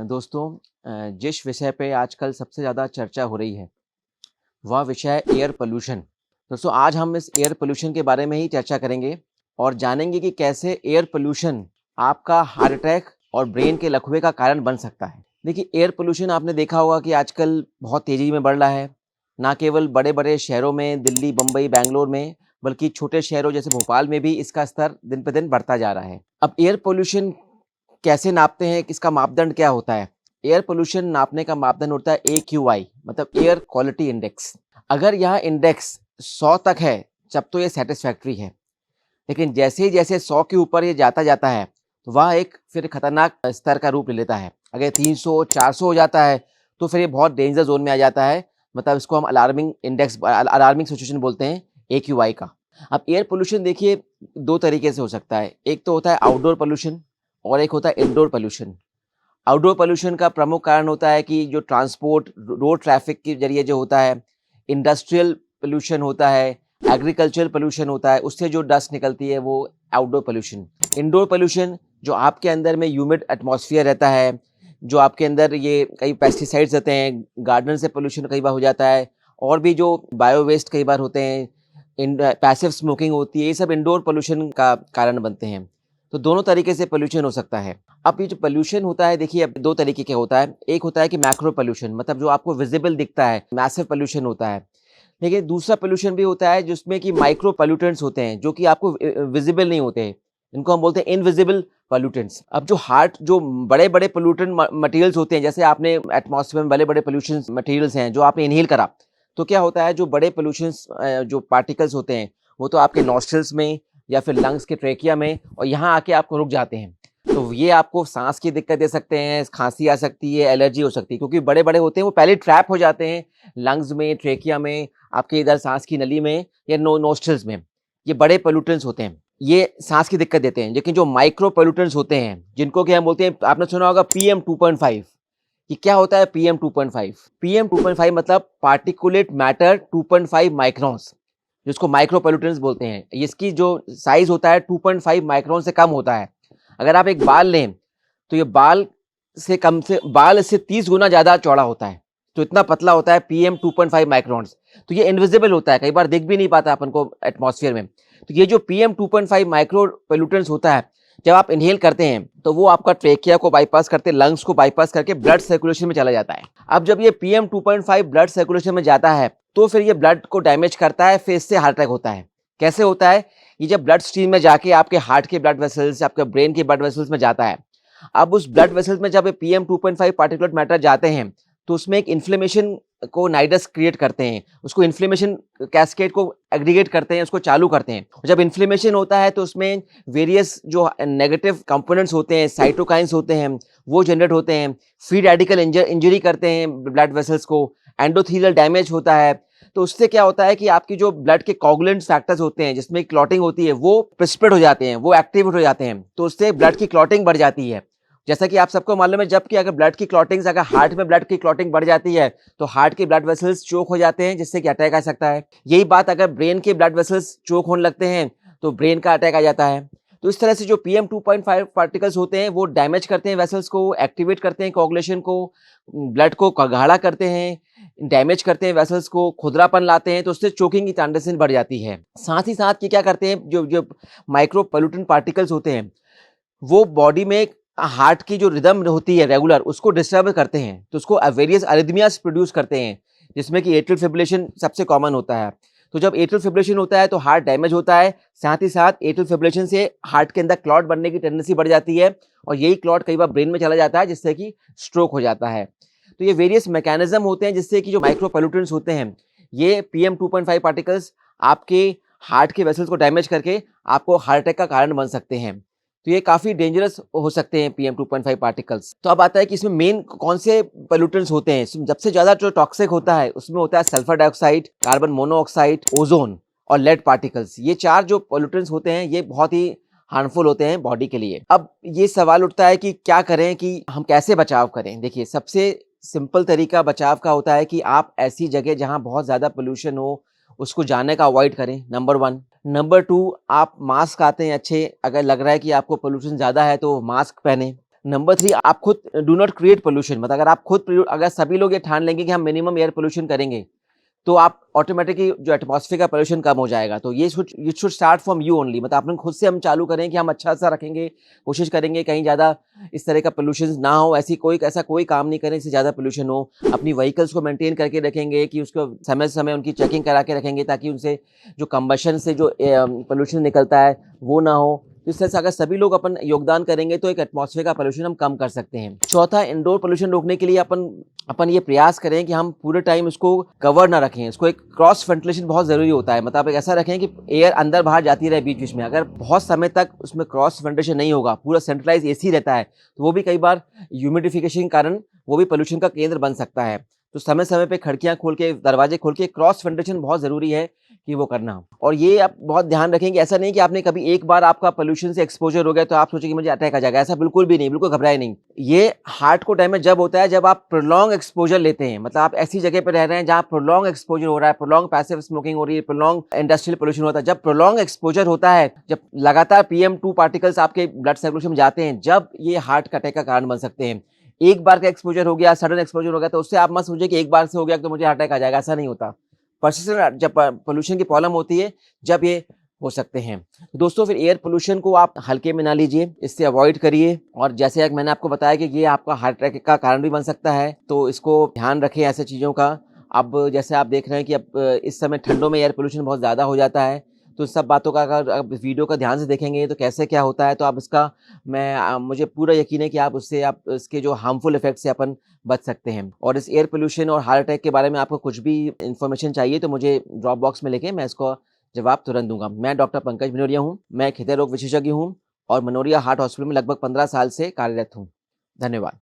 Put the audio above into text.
दोस्तों, जिस विषय पे आजकल सबसे ज़्यादा चर्चा हो रही है वह विषय है एयर पोल्यूशन। दोस्तों, आज हम इस एयर पोल्यूशन के बारे में ही चर्चा करेंगे और जानेंगे कि कैसे एयर पोल्यूशन आपका हार्ट अटैक और ब्रेन के लकवे का कारण बन सकता है। देखिए, एयर पोल्यूशन आपने देखा होगा कि आजकल बहुत तेज़ी में बढ़ रहा है। ना केवल बड़े बड़े शहरों में, दिल्ली, बम्बई, बैंगलोर में, बल्कि छोटे शहरों जैसे भोपाल में भी इसका स्तर दिन पे दिन बढ़ता जा रहा है। अब एयर पोल्यूशन कैसे नापते हैं, इसका मापदंड क्या होता है? एयर पोल्यूशन नापने का मापदंड होता है AQI, मतलब एयर क्वालिटी इंडेक्स। अगर यह इंडेक्स 100 तक है तब तो ये सेटिस्फैक्ट्री है, लेकिन जैसे ही जैसे 100 के ऊपर ये जाता जाता है तो वह एक फिर खतरनाक स्तर का रूप ले लेता है। अगर 300 400 हो जाता है तो फिर ये बहुत डेंजर जोन में आ जाता है, मतलब इसको हम अलार्मिंग इंडेक्स, अलार्मिंग सिचुएशन बोलते हैं AQI का। अब एयर पोल्यूशन देखिए दो तरीके से हो सकता है। एक तो होता है आउटडोर पोल्यूशन और एक होता है इंडोर पोल्यूशन। आउटडोर पोल्यूशन का प्रमुख कारण होता है कि जो ट्रांसपोर्ट, रोड ट्रैफिक के जरिए जो होता है, इंडस्ट्रियल पोल्यूशन होता है, एग्रीकल्चरल पोल्यूशन होता है, उससे जो डस्ट निकलती है वो आउटडोर पोल्यूशन। इंडोर पोल्यूशन जो आपके अंदर में ह्यूमिड एटमॉस्फेयर रहता है, जो आपके अंदर ये कई पेस्टिसाइड्स रहते हैं, गार्डन से पोल्यूशन कई बार हो जाता है, और भी जो बायो वेस्ट कई बार होते हैं, पैसिव स्मोकिंग होती है, ये सब इंडोर पोल्यूशन का कारण बनते हैं। तो दोनों तरीके से पोल्यूशन हो सकता है। अब ये जो पोल्यूशन होता है, देखिए अब दो तरीके के होता है। एक होता है कि मैक्रो पोल्यूशन, मतलब जो आपको विजिबल दिखता है, मैसिव पोल्यूशन होता है। लेकिन दूसरा पोल्यूशन भी होता है जिसमें कि माइक्रो पोल्यूटेंट्स होते हैं जो कि आपको विजिबल नहीं होते हैं। इनको हम बोलते हैं इनविजिबल पोल्यूटेंट्स। अब जो बड़े बड़े पोल्यूटेंट मटेरियल्स होते हैं, जैसे आपने एटमॉस्फेयर में बड़े बड़े पोल्यूशन मटेरियल्स हैं जो आपने इनहेल करा, तो क्या होता है, जो बड़े पोल्यूशंस जो पार्टिकल्स होते हैं वो तो आपके नॉस्ट्रल्स में या फिर लंग्स के ट्रेकिया में, और यहाँ आके आपको रुक जाते हैं। तो ये आपको सांस की दिक्कत दे सकते हैं, खांसी आ सकती है, एलर्जी हो सकती है, क्योंकि बड़े बड़े होते हैं वो पहले ट्रैप हो जाते हैं लंग्स में, ट्रेकिया में, आपके इधर सांस की नली में या नोस्ट्रल्स में। ये बड़े पोल्यूटेंट्स होते हैं, ये सांस की दिक्कत देते हैं। लेकिन जो माइक्रो पोल्यूटेंट्स होते हैं जिनको कि हम बोलते हैं, आपने सुना होगा PM2.5। ये क्या होता है PM2.5? PM2.5 मतलब पार्टिकुलेट मैटर 2.5 माइक्रोन्स, जिसको माइक्रो पोल्यूटेंट्स बोलते हैं। इसकी जो साइज होता है 2.5 माइक्रोन से कम होता है। अगर आप एक बाल लें तो ये बाल इससे 30 गुना ज्यादा चौड़ा होता है, तो इतना पतला होता है PM2.5 माइक्रोन्स। तो ये इनविजिबल होता है, कई बार दिख भी नहीं पाता अपन को एटमॉस्फेयर में। तो ये जो PM2.5 माइक्रो पोल्यूटेंट्स होता है, जब आप इनहेल करते हैं तो वो आपका ट्रेकिया को बाईपास करते, लंग्स को बाईपास करके ब्लड सर्कुलेशन में चला जाता है। अब जब ये PM2.5 ब्लड सर्कुलेशन में जाता है तो फिर ये ब्लड को डैमेज करता है, फिर इससे हार्ट अटैक होता है। कैसे होता है? ये जब ब्लड स्ट्रीम में जाके आपके हार्ट के ब्लड वेसल्स, आपके ब्रेन के ब्लड वेसल्स में जाता है। अब उस ब्लड वेसल्स में जब PM2.5 पार्टिकुलेट मैटर जाते हैं तो उसमें एक इन्फ्लेमेशन को नाइडस क्रिएट करते हैं, उसको इन्फ्लेमेशन कैस्केड को एग्रीगेट करते हैं, उसको चालू करते हैं। जब इन्फ्लेमेशन होता है तो उसमें वेरियस जो नेगेटिव कंपोनेंट्स होते हैं, साइटोकाइंस होते हैं, वो जनरेट होते हैं। फ्री रेडिकल इंजरी करते हैं ब्लड वेसल्स को, एंडोथेलियल डैमेज होता है। तो उससे क्या होता है कि आपकी जो ब्लड के कोगुलेंट फैक्टर्स होते हैं जिसमें क्लॉटिंग होती है, वो प्रेसिपिटेट हो जाते हैं, वो एक्टिवेट हो जाते हैं। तो उससे ब्लड की क्लॉटिंग बढ़ जाती है। जैसा कि आप सबको मालूम है, जबकि अगर हार्ट में ब्लड की क्लॉटिंग बढ़ जाती है तो हार्ट के ब्लड वेसल्स चोक हो जाते हैं, जिससे कि अटैक आ सकता है। यही बात अगर ब्रेन के ब्लड वेसल्स चोक होने लगते हैं तो ब्रेन का अटैक आ जाता है। तो इस तरह से जो PM2.5 पार्टिकल्स होते हैं वो डैमेज करते हैं वेसल्स को, एक्टिवेट करते हैं कोगुलेशन को, ब्लड को गाढ़ा करते हैं, डैमेज करते हैं वेसल्स को, खुरदरापन लाते हैं, तो उससे चोकिंग की टेंडेंसी बढ़ जाती है। साथ ही साथ ये क्या करते हैं, जो जो माइक्रो पोल्यूटेंट पार्टिकल्स होते हैं वो बॉडी में हार्ट की जो रिदम होती है रेगुलर, उसको डिस्टर्ब करते हैं। तो उसको वेरियस अरिथमियास प्रोड्यूस करते हैं, जिसमें कि एट्रियल फिब्रिलेशन सबसे कॉमन होता है। तो जब एट्रियल फिब्रिलेशन होता है तो हार्ट डैमेज होता है। साथ ही साथ एट्रियल फिब्रिलेशन से हार्ट के अंदर क्लॉट बनने की टेंडेंसी बढ़ जाती है, और यही क्लॉट कई बार ब्रेन में चला जाता है, जिससे कि स्ट्रोक हो जाता है। तो ये वेरियस मैकेनिज्म होते हैं जिससे कि जो माइक्रो पोल्यूटेंट्स होते हैं, ये PM2.5 पार्टिकल्स आपके हार्ट के वेसल्स को डैमेज करके आपको हार्ट अटैक का कारण बन सकते हैं। तो ये काफ़ी डेंजरस हो सकते हैं PM2.5 पार्टिकल्स। तो अब आता है कि इसमें मेन कौन से पोल्यूटेंट्स होते हैं। सबसे ज़्यादा जो टॉक्सिक होता है उसमें होता है sulphur dioxide, carbon monoxide, ozone और लेड पार्टिकल्स। ये चार जो पोल्यूटेंट्स होते हैं ये बहुत ही हार्मफुल होते हैं बॉडी के लिए। अब ये सवाल उठता है कि क्या करें, कि हम कैसे बचाव करें। देखिए, सबसे सिंपल तरीका बचाव का होता है कि आप ऐसी जगह जहाँ बहुत ज़्यादा पोल्यूशन हो उसको जाने का अवॉइड करें, नंबर 1। नंबर 2, आप मास्क आते हैं अच्छे, अगर लग रहा है कि आपको पोल्यूशन ज़्यादा है तो मास्क पहने। नंबर 3, आप खुद डू नॉट क्रिएट पोल्यूशन। मतलब अगर सभी लोग ये ठान लेंगे कि हम मिनिमम एयर पोल्यूशन करेंगे, तो आप ऑटोमेटिकली जो एटमॉस्फेयर का पोल्यूशन कम हो जाएगा। तो ये should start from you only. मतलब आपने खुद से हम चालू करें कि हम अच्छा सा रखेंगे, कोशिश करेंगे कहीं ज़्यादा इस तरह का पोल्यूशन ना हो, ऐसा कोई काम नहीं करें इससे ज़्यादा पोल्यूशन हो। अपनी व्हीकल्स को मेंटेन करके रखेंगे कि उसको समय समय उनकी चेकिंग करा के रखेंगे, ताकि उनसे जो कंबशन से जो पोल्यूशन निकलता है वो ना हो। तो इस तरह से अगर सभी लोग अपन योगदान करेंगे तो एक एटमॉस्फेयर का पोल्यूशन हम कम कर सकते हैं। चौथा, इंडोर पोल्यूशन रोकने के लिए अपन ये प्रयास करें कि हम पूरे टाइम इसको कवर ना रखें। इसको एक क्रॉस वेंटिलेशन बहुत ज़रूरी होता है। मतलब एक ऐसा रखें कि एयर अंदर बाहर जाती रहे बीच बीच में। अगर बहुत समय तक उसमें क्रॉस वेंटिलेशन नहीं होगा, पूरा सेंट्रलाइज एसी रहता है, तो वो भी कई बार ह्यूमिडिफिकेशन के कारण वो भी पोल्यूशन का केंद्र बन सकता है। तो समय समय पे खिड़कियां खोल के, दरवाजे खोल के क्रॉस वेंटिलेशन बहुत ज़रूरी है कि वो करना। और ये आप बहुत ध्यान रखें कि ऐसा नहीं कि आपने कभी एक बार आपका पोल्यूशन से एक्सपोजर हो गया तो आप सोचें कि मुझे अटैक आ जाएगा। ऐसा बिल्कुल भी नहीं, बिल्कुल घबराए नहीं। ये हार्ट को डैमेज जब होता है जब आप प्रोलॉन्ग एक्सपोजर लेते हैं। मतलब आप ऐसी जगह पे रह रहे हैं जहाँ प्रोलॉन्ग एक्सपोजर हो रहा है, प्रोलॉन्ग पैसिव स्मोकिंग हो रही है, प्रोलॉन्ग इंडस्ट्रियल पोल्यूशन होता है। जब प्रोलॉन्ग एक्सपोजर होता है, जब लगातार PM2 पार्टिकल्स आपके ब्लड सर्कुलेशन में जाते हैं, जब ये हार्ट अटैक का कारण बन सकते हैं। एक बार का एक्सपोजर हो गया, सडन एक्सपोजर हो गया, तो उससे आप मत सोचिए कि एक बार से हो गया तो मुझे अटैक आ जाएगा। ऐसा नहीं होता। पर्सिस्टेंट जब पोल्यूशन की प्रॉब्लम होती है, जब ये हो सकते हैं। तो दोस्तों, फिर एयर पोल्यूशन को आप हल्के में ना लीजिए, इससे अवॉइड करिए। और जैसे मैंने आपको बताया कि ये आपका हार्ट अटैक का कारण भी बन सकता है, तो इसको ध्यान रखें ऐसे चीज़ों का। अब जैसे आप देख रहे हैं कि अब इस समय ठंडों में एयर पोल्यूशन बहुत ज़्यादा हो जाता है, तो इस सब बातों का अगर आप वीडियो का ध्यान से देखेंगे तो कैसे क्या होता है, तो आप इसका मुझे पूरा यकीन है कि आप इसके जो हार्मफुल इफेक्ट से अपन बच सकते हैं। और इस एयर पोल्यूशन और हार्ट अटैक के बारे में आपको कुछ भी इन्फॉर्मेशन चाहिए तो मुझे ड्रॉप बॉक्स में लिखें, मैं इसको जवाब तुरंत दूंगा। मैं डॉक्टर पंकज मनोरिया हूँ, मैं एक हृदय रोग विशेषज्ञ हूँ और मनोरिया हार्ट हॉस्पिटल में लगभग 15 साल से कार्यरत हूँ। धन्यवाद।